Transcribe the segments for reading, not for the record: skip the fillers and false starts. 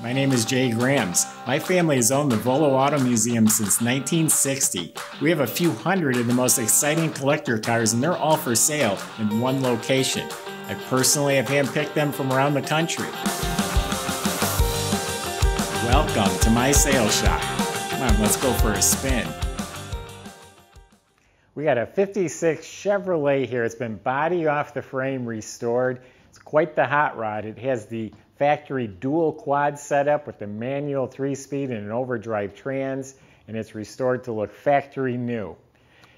My name is Jay Grams. My family has owned the Volo Auto Museum since 1960. We have a few hundred of the most exciting collector cars, and they're all for sale in one location. I personally have handpicked them from around the country. Welcome to my sales shop. Come on, let's go for a spin. We got a 56 Chevrolet here. It's been body off the frame restored. It's quite the hot rod. It has the factory dual quad setup with the manual 3-speed and an overdrive trans, and it's restored to look factory new.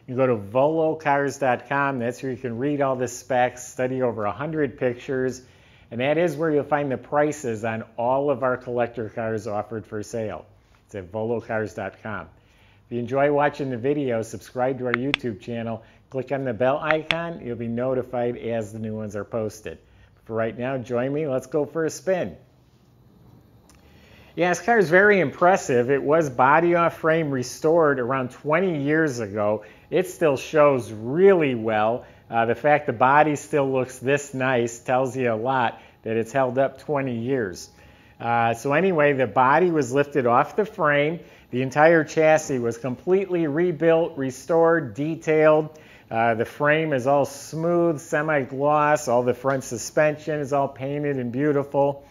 You go to volocars.com. That's where you can read all the specs, study over 100 pictures, and that is where you'll find the prices on all of our collector cars offered for sale. It's at volocars.com. If you enjoy watching the video, subscribe to our YouTube channel, click on the bell icon. You'll be notified as the new ones are posted. For right now, join me. Let's go for a spin. Yeah, this car is very impressive. It was body off frame restored around 20 years ago. It still shows really well. The fact the body still looks this nice tells you a lot that it's held up 20 years. So anyway, the body was lifted off the frame. The entire chassis was completely rebuilt, restored, detailed. The frame is all smooth, semi-gloss. All the front suspension is all painted and beautiful.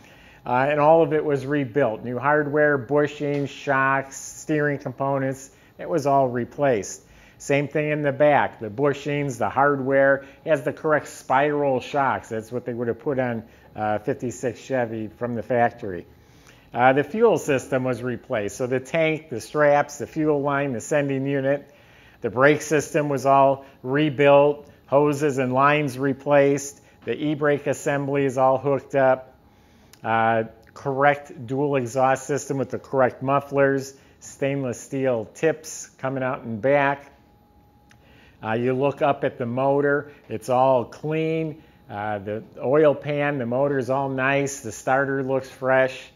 And all of it was rebuilt. New hardware, bushings, shocks, steering components. It was all replaced. Same thing in the back. The bushings, the hardware. It has the correct spiral shocks. That's what they would have put on 56 Chevy from the factory. The fuel system was replaced. So the tank, the straps, the fuel line, the sending unit. The brake system was all rebuilt, hoses and lines replaced. The e-brake assembly is all hooked up. Correct dual exhaust system with the correct mufflers. Stainless steel tips coming out and back. You look up at the motor. It's all clean. The oil pan, the motor is all nice. The starter looks fresh.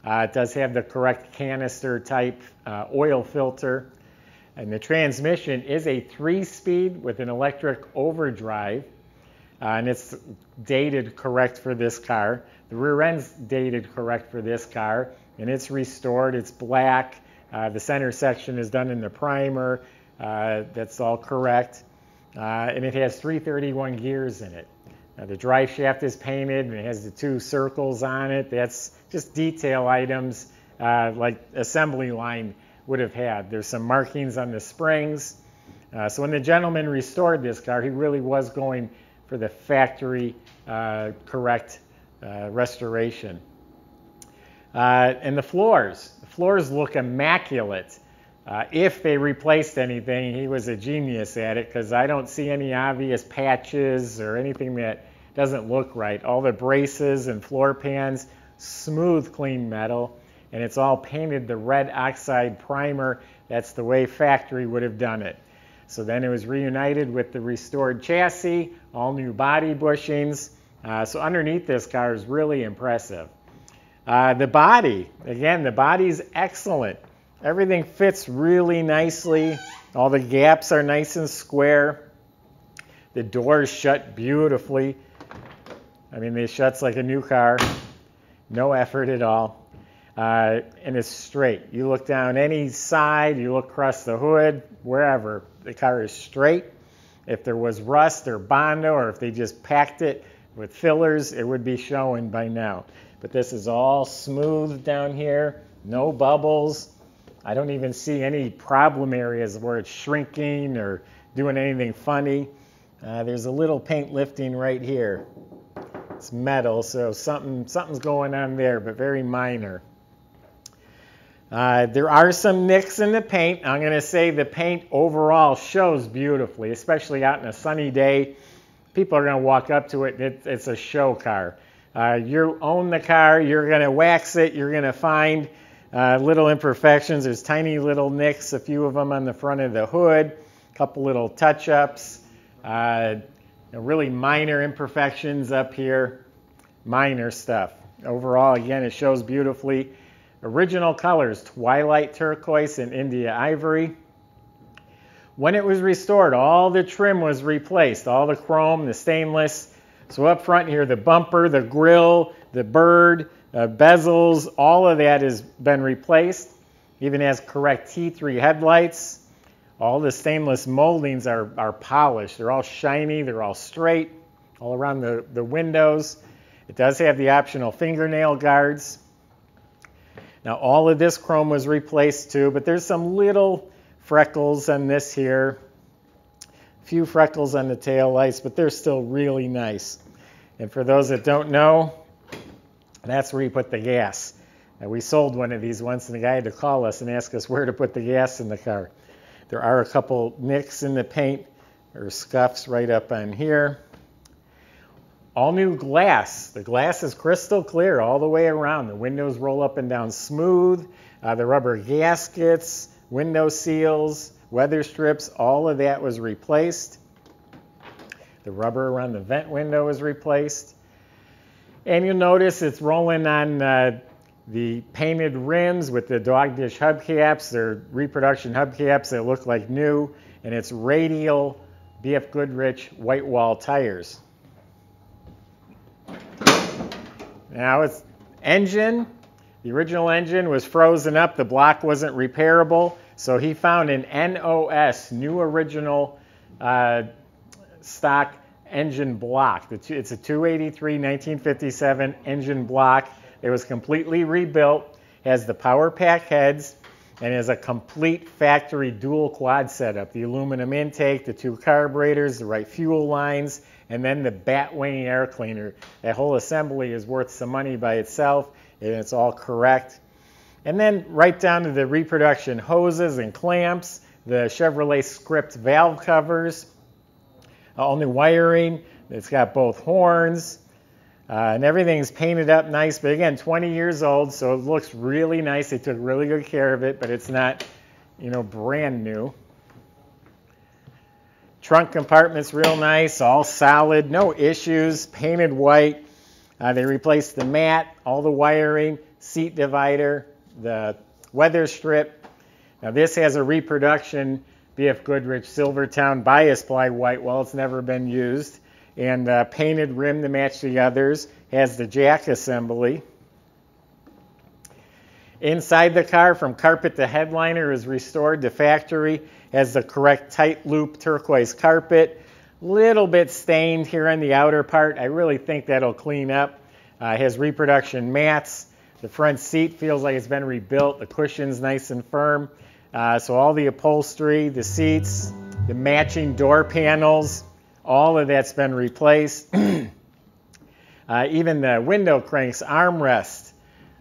It does have the correct canister type oil filter. And the transmission is a 3-speed with an electric overdrive, and it's dated correct for this car. The rear end's dated correct for this car, and it's restored. It's black. The center section is done in the primer. That's all correct. And it has 331 gears in it. The drive shaft is painted, and it has the 2 circles on it. That's just detail items like assembly line would have had. There's some markings on the springs. So when the gentleman restored this car, he really was going for the factory correct restoration. And the floors look immaculate. If they replaced anything, he was a genius at it, because I don't see any obvious patches or anything that doesn't look right. All the braces and floor pans, smooth, clean metal. And it's all painted the red oxide primer. That's the way factory would have done it. So then it was reunited with the restored chassis, all new body bushings. So underneath this car is really impressive. The body, again, the body's excellent. Everything fits really nicely. All the gaps are nice and square. The doors shut beautifully. I mean, they shut like a new car. No effort at all. And it's straight. You look down any side, you look across the hood, wherever, the car is straight. If there was rust or Bondo, or if they just packed it with fillers, it would be showing by now. But this is all smooth down here, no bubbles. I don't even see any problem areas where it's shrinking or doing anything funny. There's a little paint lifting right here. It's metal, so something's going on there, but very minor. There are some nicks in the paint. I'm going to say the paint overall shows beautifully, especially out in a sunny day. People are going to walk up to it. It's a show car. You own the car. You're going to wax it. You're going to find little imperfections. There's tiny little nicks, a few of them on the front of the hood, a couple little touch-ups, really minor imperfections up here, minor stuff. Overall, again, it shows beautifully. Original colors, Twilight Turquoise and India Ivory. When it was restored, all the trim was replaced, all the chrome, the stainless. So up front here, the bumper, the grille, the bird, Bezels, all of that has been replaced. Even has correct T3 headlights. All the stainless moldings are polished. They're all shiny, they're all straight, all around the windows. It does have the optional fingernail guards. Now all of this chrome was replaced too, but there's some little freckles on this here. A few freckles on the tail lights, but they're still really nice. And for those that don't know, that's where you put the gas. Now, we sold one of these once, and the guy had to call us and ask us where to put the gas in the car. There are a couple nicks in the paint, or scuffs right up on here. All new glass. The glass is crystal clear all the way around. The windows roll up and down smooth. The rubber gaskets, window seals, weather strips, all of that was replaced. The rubber around the vent window was replaced. And you'll notice it's rolling on the painted rims with the dog dish hubcaps. They're reproduction hubcaps that look like new. And it's radial BFGoodrich white wall tires. Now it's engine. The original engine was frozen up. The block wasn't repairable. So he found an NOS, new original stock engine block. It's a 283 1957 engine block. It was completely rebuilt, has the power pack heads, and has a complete factory dual quad setup. The aluminum intake, the two carburetors, the right fuel lines, and then the Batwing air cleaner. That whole assembly is worth some money by itself, and it's all correct. And then right down to the reproduction hoses and clamps, the Chevrolet script valve covers, all new wiring. It's got both horns, and everything's painted up nice. But again, 20 years old, so it looks really nice. They took really good care of it, but it's not, brand new. Trunk compartment's real nice, all solid, no issues, painted white. They replaced the mat, all the wiring, seat divider, the weather strip. Now this has a reproduction BFGoodrich Silvertown bias ply white wall. It's never been used. And painted rim to match the others. Has the jack assembly. Inside the car, from carpet to headliner, is restored to factory. Has the correct tight loop turquoise carpet. Little bit stained here on the outer part. I really think that'll clean up. Has reproduction mats. The front seat feels like it's been rebuilt. The cushion's nice and firm. So all the upholstery, the seats, the matching door panels, all of that's been replaced. Even the window cranks, armrest,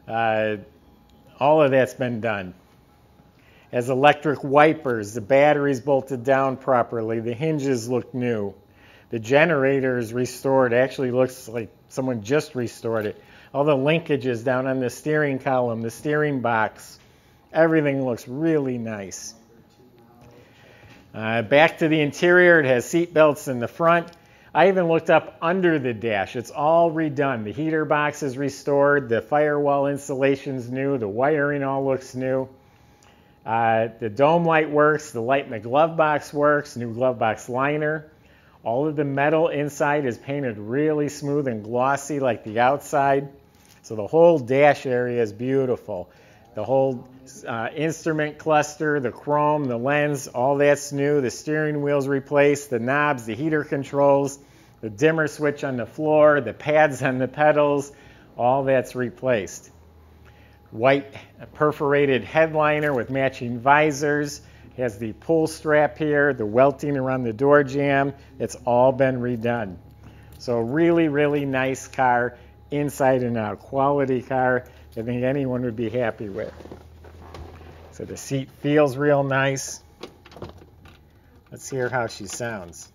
all of that's been done. Has electric wipers, the battery's bolted down properly, the hinges look new. The generator is restored. It actually looks like someone just restored it. All the linkages down on the steering column, the steering box, everything looks really nice. Back to the interior, it has seat belts in the front. I even looked up under the dash. It's all redone. The heater box is restored. The firewall insulation's new. The wiring all looks new. The dome light works. The light in the glove box works. New glove box liner. All of the metal inside is painted really smooth and glossy like the outside. So the whole dash area is beautiful. The whole instrument cluster, the chrome, the lens, all that's new. The steering wheel's replaced, the knobs, the heater controls, the dimmer switch on the floor, the pads on the pedals, all that's replaced. White perforated headliner with matching visors. Has the pull strap here, the welting around the door jamb. It's all been redone. So really, really nice car inside and out. Quality car I think anyone would be happy with. So the seat feels real nice. Let's hear how she sounds.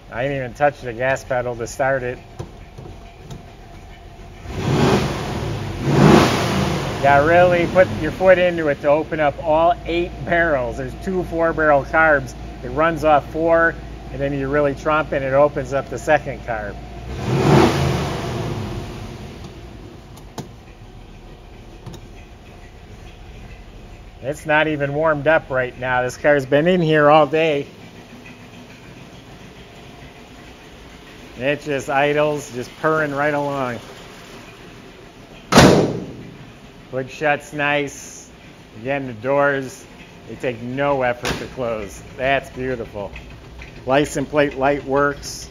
I didn't even touch the gas pedal to start it. You gotta really put your foot into it to open up all 8 barrels. There's 2 4-barrel carbs. It runs off 4, and then you really trump it, and it opens up the second carb. It's not even warmed up right now. This car's been in here all day. It just idles, just purring right along. Hood shuts nice. Again, the doors, they take no effort to close. That's beautiful. License plate light works.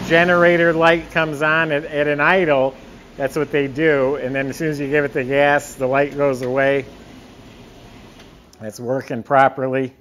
Generator light comes on at an idle. That's what they do. And then as soon as you give it the gas, the light goes away. It's working properly.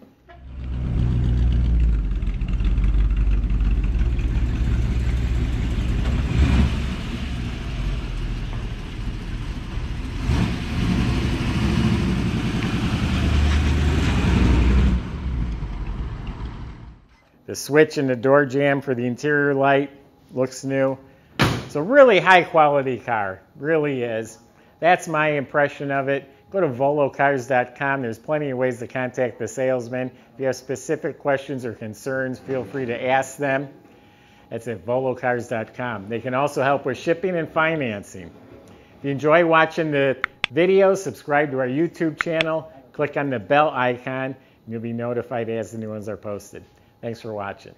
The switch and the door jamb for the interior light looks new. It's a really high quality car, really is. That's my impression of it. Go to volocars.com. There's plenty of ways to contact the salesman. If you have specific questions or concerns, feel free to ask them. That's at volocars.com. They can also help with shipping and financing. If you enjoy watching the videos, subscribe to our YouTube channel. Click on the bell icon, and you'll be notified as the new ones are posted. Thanks for watching.